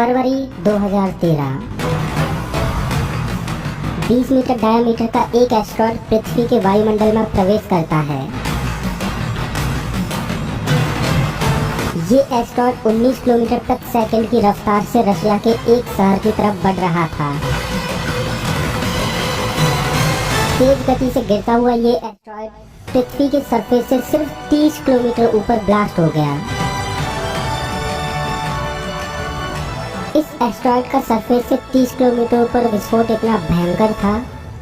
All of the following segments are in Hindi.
फरवरी 2013। 20 मीटर डायमीटर का एक एस्टेरॉयड पृथ्वी के वायुमंडल में प्रवेश करता है। ये एस्टेरॉयड 19 किलोमीटर प्रति सेकंड की रफ्तार से रशिया के एक शहर की तरफ बढ़ रहा था। तेज गति से गिरता हुआ ये एस्टेरॉयड पृथ्वी के सरफेस से सिर्फ 30 किलोमीटर ऊपर ब्लास्ट हो गया। इस एस्टेरॉयड का सरफेस से 30 किलोमीटर ऊपर विस्फोट इतना भयंकर था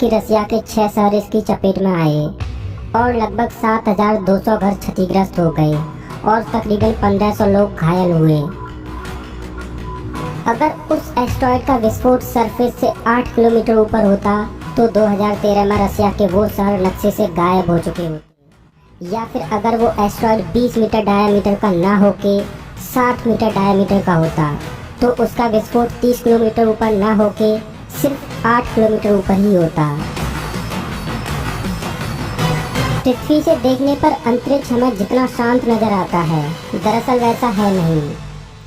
कि रशिया के 6 शहर इसकी चपेट में आए और लगभग 7,200 घर क्षतिग्रस्त हो गए और तकरीबन 1,500 लोग घायल हुए। अगर उस एस्टेरॉयड का विस्फोट सरफेस से 8 किलोमीटर ऊपर होता तो 2013 में रशिया के वो शहर नक्शे से गायब हो चुके होते, या फिर अगर वो एस्टेरॉयड 20 मीटर डायमीटर का ना होके 60 मीटर डायमीटर का होता तो उसका विस्फोट 30 किलोमीटर ऊपर ना होके सिर्फ 8 किलोमीटर ऊपर ही होता। पृथ्वी से देखने पर अंतरिक्ष हमें जितना शांत नजर आता है, दरअसल वैसा है नहीं।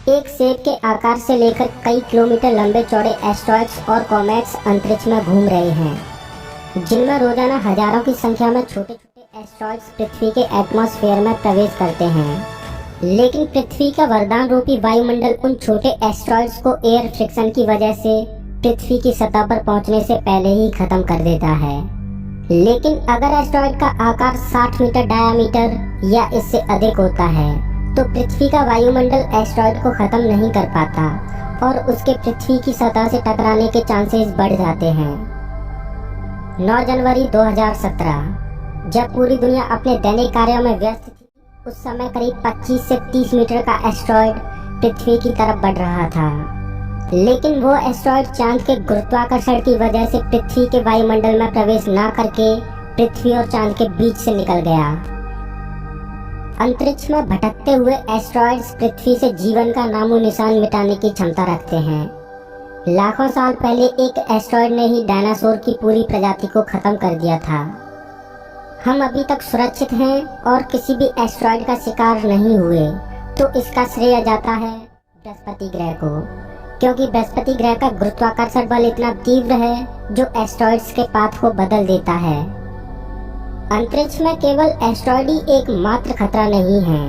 एक सेब के आकार से लेकर कई किलोमीटर लंबे चौड़े एस्टेरॉयड्स और कॉमेट्स अंतरिक्ष में घूम रहे हैं, जिनमें रोजाना हजारों की संख्या में छोटे छोटे एस्टेरॉयड्स पृथ्वी के एटमॉस्फेयर में प्रवेश करते हैं। लेकिन पृथ्वी का वरदान रूपी वायुमंडल उन छोटे एस्टेरॉयड्स को एयर फ्रिक्शन की वजह से पृथ्वी की सतह पर पहुंचने से पहले ही खत्म कर देता है। लेकिन अगर एस्टेरॉयड का आकार 60 मीटर डायमीटर या इससे अधिक होता है तो पृथ्वी का वायुमंडल एस्टेरॉयड को खत्म नहीं कर पाता और उसके पृथ्वी की सतह से टकराने के चांसेस बढ़ जाते हैं। 9 जनवरी 2017, जब पूरी दुनिया अपने दैनिक कार्यों में व्यस्त थी, उस समय करीब 25 से 30 मीटर का एस्टेरॉयड पृथ्वी की तरफ बढ़ रहा था। लेकिन वो एस्टेरॉयड चांद के गुरुत्वाकर्षण की वजह से पृथ्वी के वायुमंडल में प्रवेश ना करके पृथ्वी और चांद के बीच से निकल गया। अंतरिक्ष में भटकते हुए एस्टेरॉयड्स पृथ्वी से जीवन का नामो निशान मिटाने की क्षमता रखते हैं। लाखों साल पहले एक एस्टेरॉयड ने ही डायनासोर की पूरी प्रजाति को खत्म कर दिया था। हम अभी तक सुरक्षित हैं और किसी भी एस्टेरॉयड का शिकार नहीं हुए, तो इसका श्रेय जाता है बृहस्पति ग्रह को, क्योंकि बृहस्पति ग्रह का गुरुत्वाकर्षण बल इतना तीव्र है जो एस्टेरॉयड्स के पाथ को बदल देता है। अंतरिक्ष में केवल एस्टेरॉयड ही एकमात्र खतरा नहीं है,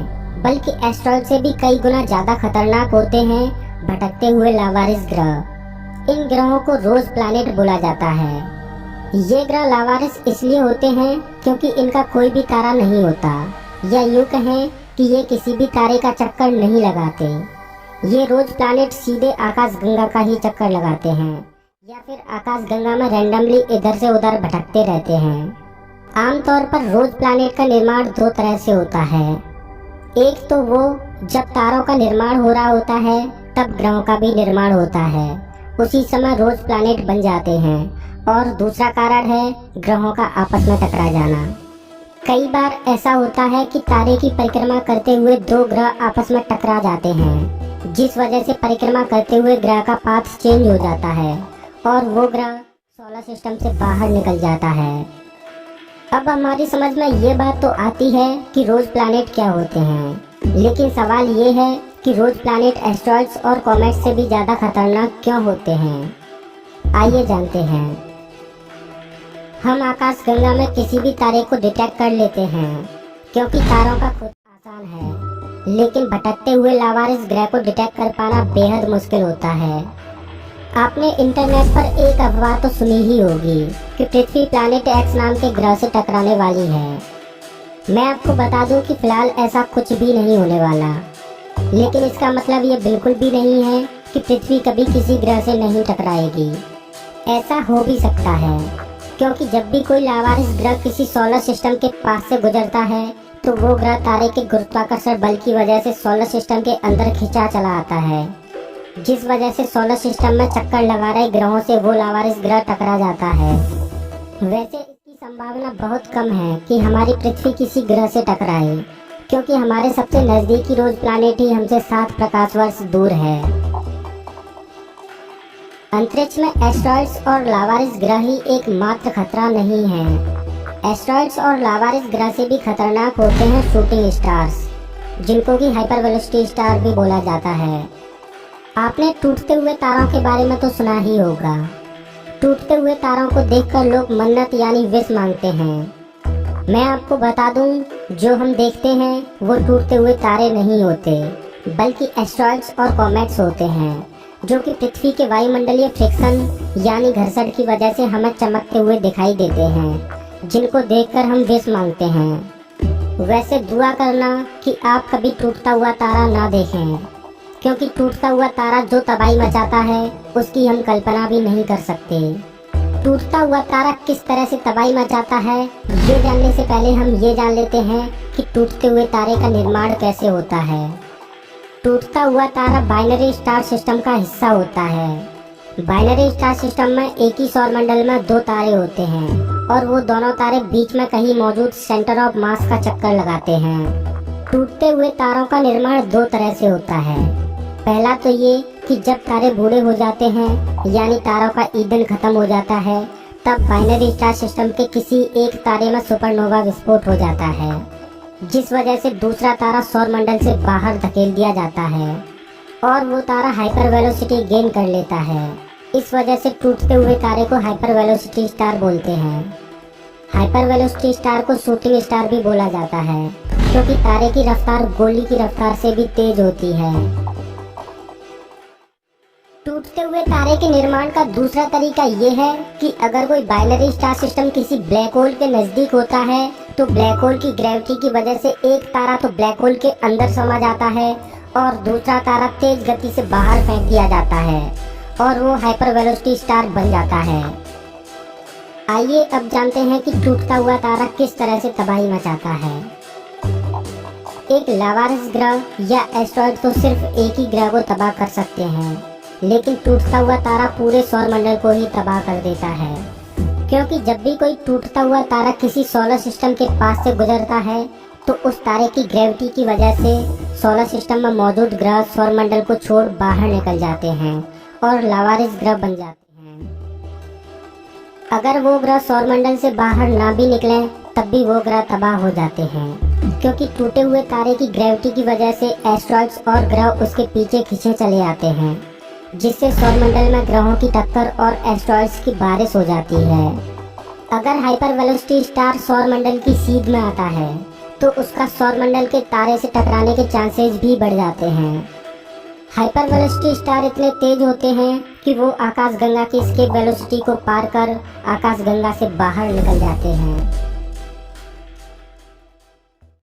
बल्कि एस्टेरॉयड से भी कई गुना ज्यादा खतरनाक होते हैं भटकते हुए लावारिस ग्रह। इन ग्रहों को रोज प्लैनेट बोला जाता है। ये ग्रह लावारिस इसलिए होते हैं क्योंकि इनका कोई भी तारा नहीं होता, या यूं कहें कि ये किसी भी तारे का चक्कर नहीं लगाते। ये रोज प्लैनेट सीधे आकाशगंगा का ही चक्कर लगाते हैं या फिर आकाशगंगा में रैंडमली इधर से उधर भटकते रहते हैं। आमतौर पर रोज प्लैनेट का निर्माण 2 तरह से होता है। एक तो वो जब तारों का निर्माण हो रहा होता है तब ग्रहों का भी निर्माण होता है, उसी समय रोज प्लैनेट बन जाते हैं। और दूसरा कारण है ग्रहों का आपस में टकरा जाना। कई बार ऐसा होता है कि तारे की परिक्रमा करते हुए 2 ग्रह आपस में टकरा जाते हैं, जिस वजह से परिक्रमा करते हुए ग्रह का पाथ चेंज हो जाता है और वो ग्रह सोलर सिस्टम से बाहर निकल जाता है। अब हमारी समझ में ये बात तो आती है कि रोज प्लैनेट क्या होते हैं, लेकिन सवाल ये है कि रोज प्लैनेट एस्टेरॉयड्स और कॉमेट्स से भी ज्यादा खतरनाक क्यों होते हैं। आइए जानते हैं। हम आकाशगंगा में किसी भी तारे को डिटेक्ट कर लेते हैं क्योंकि तारों का खोज आसान है, लेकिन भटकते हुए लावारिस ग्रह को डिटेक्ट कर पाना बेहद मुश्किल होता है। आपने इंटरनेट पर एक अफवाह तो सुनी ही होगी कि पृथ्वी प्लैनेट एक्स नाम के ग्रह से टकराने वाली है। मैं आपको बता दूं कि फिलहाल ऐसा कुछ भी नहीं होने वाला, लेकिन इसका मतलब ये बिल्कुल भी नहीं है कि पृथ्वी कभी किसी ग्रह से नहीं टकराएगी। ऐसा हो भी सकता है, क्योंकि जब भी कोई लावारिस ग्रह किसी सोलर सिस्टम के पास से गुजरता है तो वो ग्रह तारे के गुरुत्वाकर्षण बल की वजह से सोलर सिस्टम के अंदर खिंचा चला आता है, जिस वजह से सोलर सिस्टम में चक्कर लगा रहे ग्रहों से वो लावारिस ग्रह टकरा जाता है। वैसे इसकी संभावना बहुत कम है कि हमारी पृथ्वी किसी ग्रह से टकराए, क्योंकि हमारे सबसे नजदीकी रोज प्लैनेट ही हमसे 7 प्रकाश वर्ष दूर है। अंतरिक्ष में एस्टेरॉयड्स और लावारिस ग्रह ही एकमात्र खतरा नहीं है। एस्टेरॉयड्स और लावारिस ग्रह से भी खतरनाक होते हैं शूटिंग स्टार्स, जिनको कि हाइपर वेलोसिटी स्टार भी बोला जाता है। आपने टूटते हुए तारों के बारे में तो सुना ही होगा। टूटते हुए तारों को देखकर लोग मन्नत यानी विश मांगते हैं। मैं आपको बता दूं, जो हम देखते हैं वो टूटते हुए तारे नहीं होते, बल्कि एस्ट्रॉइड्स और कॉमेट्स होते हैं, जो कि पृथ्वी के वायुमंडलीय फ्रिक्शन यानी घर्षण की वजह से हमें चमकते हुए दिखाई देते हैं, जिनको देखकर हम विश मांगते हैं। वैसे दुआ करना कि आप कभी टूटता हुआ तारा ना देखें, क्योंकि टूटता हुआ तारा जो तबाही मचाता है उसकी हम कल्पना भी नहीं कर सकते। टूटता हुआ तारा किस तरह से तबाही मचाता है, ये जानने से पहले हम ये जान लेते हैं कि टूटते हुए तारे का निर्माण कैसे होता है। टूटता हुआ तारा बाइनरी स्टार सिस्टम का हिस्सा होता है। बाइनरी स्टार सिस्टम में एक ही सौरमंडल में दो तारे होते हैं और वो दोनों तारे बीच में कहीं मौजूद सेंटर ऑफ मास का चक्कर लगाते हैं। टूटते हुए तारों का निर्माण दो तरह से होता है। पहला तो ये कि जब तारे बूढ़े हो जाते हैं यानी तारों का ईंधन खत्म हो जाता है, तब बाइनरी स्टार सिस्टम के किसी एक तारे में सुपरनोवा विस्फोट हो जाता है, जिस वजह से दूसरा तारा सौरमंडल से बाहर धकेल दिया जाता है और वो तारा हाइपर वेलोसिटी गेन कर लेता है। इस वजह से टूटते हुए तारे को हाइपर वेलोसिटी स्टार बोलते हैं। हाइपर वेलोसिटी स्टार को शूटिंग स्टार भी बोला जाता है, क्योंकि तारे की रफ्तार गोली की रफ्तार से भी तेज होती है। टूटते हुए तारे के निर्माण का दूसरा तरीका ये है कि अगर कोई बाइनरी स्टार सिस्टम किसी ब्लैक होल के नजदीक होता है तो ब्लैक होल की ग्रेविटी की वजह से एक तारा तो ब्लैक होल के अंदर समा जाता है और दूसरा तारा तेज गति से बाहर फेंक दिया जाता है और वो हाइपर वेलोसिटी स्टार बन जाता है। आइए अब जानते हैं कि टूटता हुआ तारा किस तरह से तबाही मचाता है। एक लावारिस ग्रह या एस्ट्रॉइड तो सिर्फ एक ही ग्रह को तबाह कर सकते हैं, लेकिन टूटता हुआ तारा पूरे सौरमंडल को ही तबाह कर देता है, क्योंकि जब भी कोई टूटता हुआ तारा किसी सोलर सिस्टम के पास से गुजरता है तो उस तारे की ग्रेविटी की वजह से सोलर सिस्टम में मौजूद ग्रह सौरमंडल को छोड़ बाहर निकल जाते हैं और लावारिस ग्रह बन जाते हैं। अगर वो ग्रह सौरमंडल से बाहर ना भी निकले तब भी वो ग्रह तबाह हो जाते हैं, क्योंकि टूटे हुए तारे की ग्रेविटी की वजह से एस्ट्रॉइड्स और ग्रह उसके पीछे खींचे चले आते हैं, जिससे सौरमंडल में ग्रहों की टक्कर और एस्ट्रॉइड्स की बारिश हो जाती है। अगर हाइपर वेलोसिटी स्टार सौरमंडल की सीध में आता है तो उसका सौरमंडल के तारे से टकराने के चांसेस भी बढ़ जाते हैं। हाइपर वेलोसिटी स्टार इतने तेज होते हैं कि वो आकाशगंगा की एस्केप वेलोसिटी को पार कर आकाशगंगा से बाहर निकल जाते हैं।